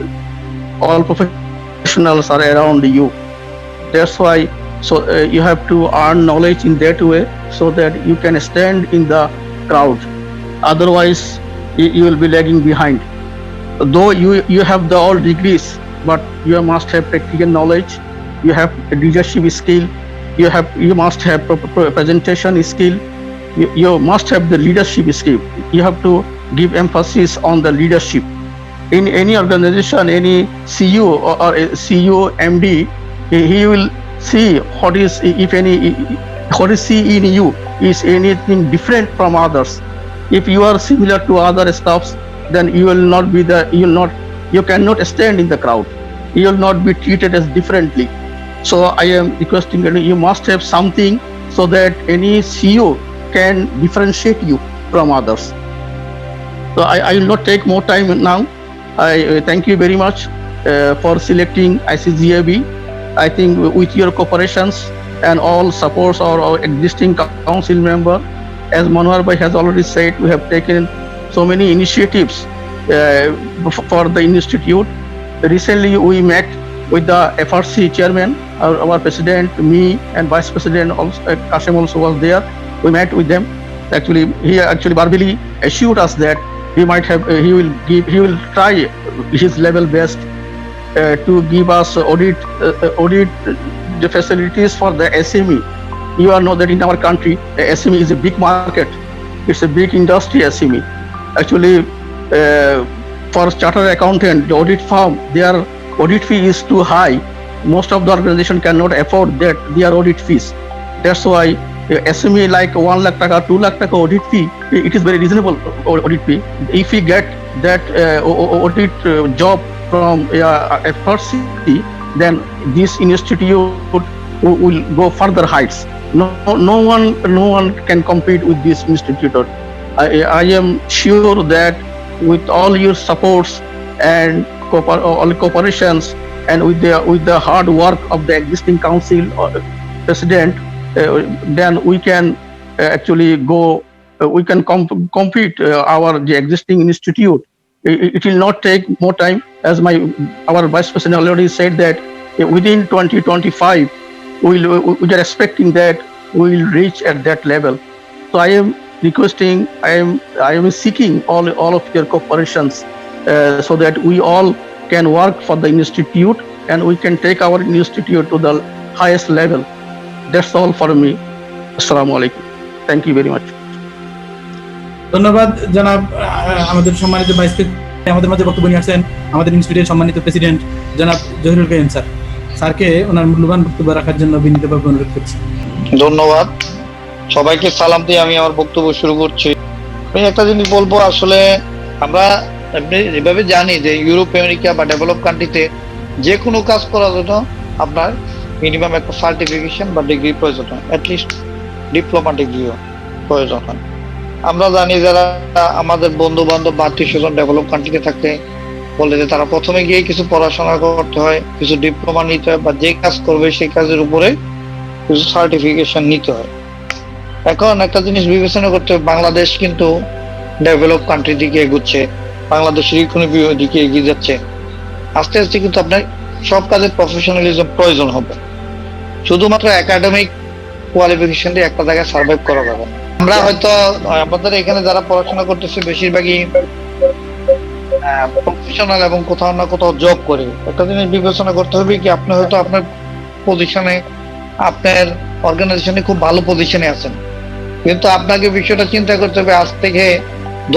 all professionals are around you. That's why. So you have to earn knowledge in that way so that you can stand in the crowd. Otherwise, you will be lagging behind. Though you have the all degrees, but you must have practical knowledge. you have leadership skill, you must have presentation skill, you must have the leadership skill. You have to give emphasis on the leadership. In any organization, any CEO or a CEO MD, he will see what is, if any, what is see in you is anything different from others. If you are similar to other staffs, then you will not be you cannot stand in the crowd. You will not be treated as differently. So I am requesting that you must have something so that any CEO can differentiate you from others. So I will not take more time now. I thank you very much for selecting ICGAB. I think with your cooperations and all supports our existing council member, as Manohar Bhai has already said, we have taken so many initiatives for the institute. Recently, we met with the FRC chairman, our president, me, and vice president also, Kashem also was there. We met with them. Actually, he verbally assured us that he will try his level best to give us audit the facilities for the SME. You all know that in our country, SME is a big market. It's a big industry, SME. Actually, for chartered accountant, the audit firm, their audit fee is too high. Most of the organization cannot afford that their audit fees. That's why SME like 1 lakh taka, 2 lakh taka audit fee, it is very reasonable audit fee. If we get that audit job from FRC, then this institute will go further heights. No one can compete with this institute. I am sure that with all your supports and all cooperations and with the hard work of the existing council president, then we can actually go. We can compete the existing institute. It will not take more time, as our vice president already said that within 2025 we are expecting that we will reach at that level. So I am requesting, I am seeking all of your cooperations so that we all can work for the institute and we can take our institute to the highest level. That's all for me. Assalamu alaikum. Thank you very much. ধন্যবাদ জনাব আমাদের সম্মানিত vice president, আমাদের মাঝে বক্তব্য নিয়ে আসছেন আমাদের ইনস্টিটিউটের সম্মানিত প্রেসিডেন্ট জনাব জহিরুল কাইম স্যার। স্যারকে ওনার মূল্যবান বক্তব্য রাখার জন্য বিনীতভাবে অনুরোধ করছি। ধন্যবাদ সবাইকে সালাম দিয়ে আমি আমার বক্তব্য শুরু করছি। আমি একটা জিনিস বলবো, আসলে আমরা এভাবে জানি যে ইউরোপ, আমেরিকা বা ডেভেলপ কান্ট্রিতে যে কোনো কাজ করার জন্য আপনার মিনিমাম একটা সার্টিফিকেশন বা ডিগ্রি প্রয়োজন হয়, অ্যাটলিস্ট ডিপ্লোমা ডিগ্রিও প্রয়োজন হয়। আমরা জানি যারা আমাদের বন্ধু বান্ধব বা আত্মীয় স্বজন ডেভেলপ কান্ট্রিতে থাকতে বলে যে তারা প্রথমে গিয়ে কিছু পড়াশোনা করতে হয়, কিছু ডিপ্লোমা নিতে হয়, বা যে কাজ করবে সেই কাজের উপরে কিছু সার্টিফিকেশন নিতে হয়। এখন একটা জিনিস বিবেচনা করতে হবে, বাংলাদেশ কিন্তু ডেভেলপ কান্ট্রির দিকে এগুচ্ছে, বাংলাদেশের ইকোনমি দিকে এগিয়ে যাচ্ছে। আস্তে আস্তে কিন্তু আপনার সব কাজে প্রফেশনালিজম প্রয়োজন হবে। শুধুমাত্র একাডেমিক কোয়ালিফিকেশন দিয়ে একটা জায়গায় সার্ভাইভ করা যাবে। আমরা হয়তো আমাদের এখানে যারা পড়াশোনা করতেছে বেশিরভাগই প্রফেশনাল এবং কোথাও না কোথাও জব করে। একটা জিনিস বিবেচনা করতে হবে কি, আপনি হয়তো আপনার পজিশনে, আপনার অর্গানাইজেশনে খুব ভালো পজিশনে আছেন, কিন্তু আপনাকে বিষয়টা চিন্তা করতে হবে আজ থেকে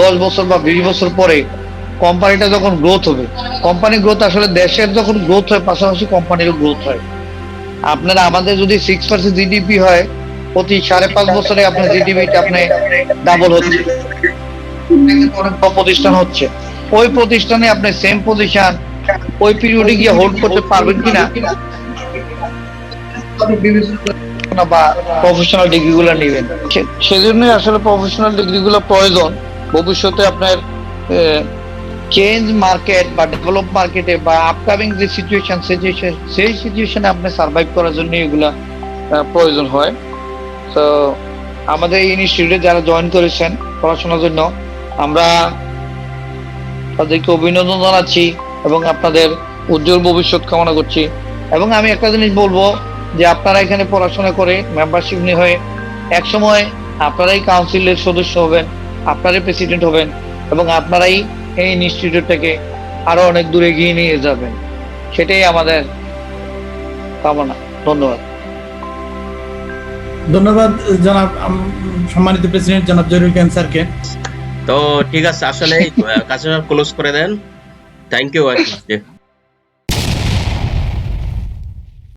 10 বছর বা 20 বছর পরে কোম্পানিটা যখন গ্রোথ হবে, কোম্পানি গ্রোথ আসলে দেশের যখন গ্রোথ হয় পাশাপাশি কোম্পানিরও গ্রোথ হয়। আপনার আমাদের যদি 6% জিডিপি হয়, প্রতি 5.5 বছরে আপনার জিডিপিটা আপনি ডাবল হচ্ছে, অনেক প্রতিষ্ঠান হচ্ছে। ওই প্রতিষ্ঠানে আপনি সেম পজিশন ওই পিরিয়ডে গিয়ে হোল্ড করতে পারবেন কিনা, বা প্রফেশনাল ডিগ্রি গুলো নেবেন। সেজন্য আসলে প্রফেশনাল ডিগ্রি গুলো প্রয়োজন। ভবিষ্যতে আপনার চেঞ্জ মার্কেট বা ডেভেলপ মার্কেটে বা আপকামিং যে সিচুয়েশন, সেই সিচুয়েশনে আপনি সার্ভাইভ করার জন্য এগুলা প্রয়োজন হয়। তো আমাদের এই ইনস্টিটিউটে যারা জয়েন করেছেন পড়াশোনার জন্য, আমরা তাদেরকে অভিনন্দন জানাচ্ছি এবং আপনাদের উজ্জ্বল ভবিষ্যৎ কামনা করছি। এবং আমি একটা জিনিস বলবো যে আপনারা এখানে পড়াশোনা করে মেম্বারশিপ নিয়ে হয়ে একসময় আপনারাই কাউন্সিলের সদস্য হবেন, আপনারাই প্রেসিডেন্ট হবেন এবং আপনারাই এই ইনস্টিটিউটটাকে আরো অনেক দূরে এগিয়ে নিয়ে যাবেন। সেটাই আমাদের কামনা। ধন্যবাদ। ধন্যবাদ জনাব সম্মানিত প্রেসিডেন্ট জনাব জহিরুল কায়ুম স্যারকে। তো ঠিক আছে, আসলে কাছে ক্লোজ করে দেন। থ্যাংক ইউ আর কি।